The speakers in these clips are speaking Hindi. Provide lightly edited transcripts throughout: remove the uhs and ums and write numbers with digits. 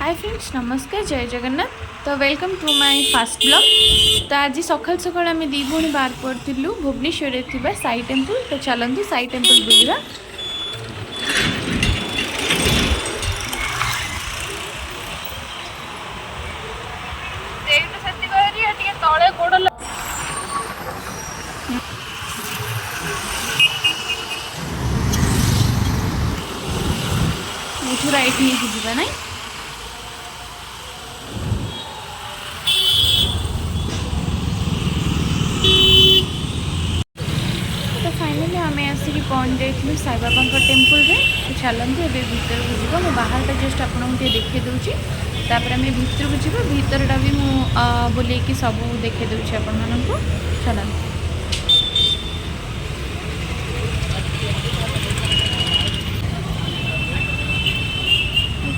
हाय फ्रेंड्स, नमस्कार, जय जगन्नाथ। तो welcome to my fast blog. तो आज सकाल सकाल आम दी भूणी बाहर पड़ू भुवनेश्वर साई टेम्पल। तो चलतु साई टेम्पल बुलवा। तले गोड़ ये राइट नहीं जावा ना। तो फाइनली आम आसिक पहुँच जाइलु साई बाबा टेम्पल रे। तो चलतु ए भर को जीव मो बाहर टा जस्ट आपको देखे दूची। तापर आम भर को जीव भीतरटा भी मुझे बुलेकी सब देखे दूची आपण मानू। चलतु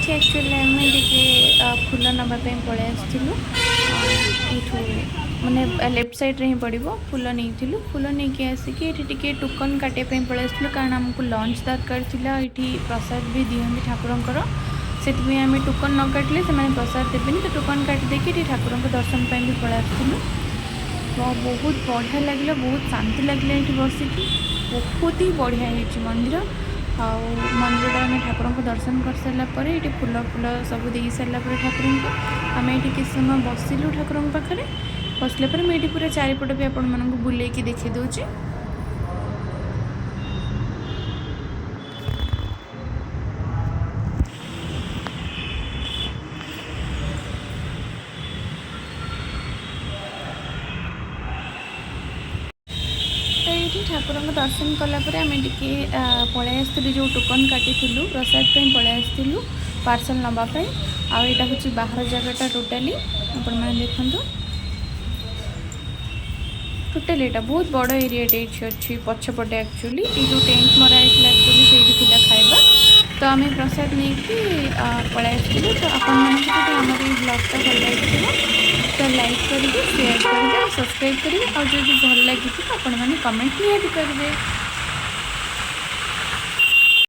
एक्चुअली आम टे फूल नापी पलि आसलु मैंने लेफ्ट साइड रे ही पड़ो फूल नहीं फूल नहीं आसिक ये टोकन काटापी पलि आसलु कारण आमको लंच दरकार था। ये प्रसाद भी दिखती ठाकुरंकर से आम टोकन न काटिले से प्रसाद देवेनि। तो टोकन काटिदेकी ठाकुर दर्शन भी पलि आसलु। बहुत बढ़िया लगे, बहुत शांति लगे ये बसिकी। बहुत ही बढ़िया है मंदिर। मंदिर आम ठाकुर को दर्शन कर सारापर ये फूल फूल सब दे सारापर ठाकुर को आम ये किस समय बसिलु ठाकुर पाखे। बसला मुझे पूरा चारिपट भी आपण मानक बुलेकी देखी दूची। तो ये ठाकुर को दर्शन कलापर आम टे पलि आसलु जो टोकन काटी प्रसाद पलि आसलु पार्सल नापी। आईटा हूँ बाहर जगटा टोटाली आपण मैंने देखु। टोटाली यहाँ बहुत बड़ एरियाटे अच्छी पछपटे एक्चुअली ये जो टेंट मराई एक्चुअली से खाଇବା। तो आम प्रसाद नहीं पलि आसलु। तो आम ब्लॉगटा भल लगी तो लाइक करेंगे, शेयर करेंगे, सब्सक्राइब करेंगे और जो भल लगी आपण मैंने कमेंट निहाती करेंगे।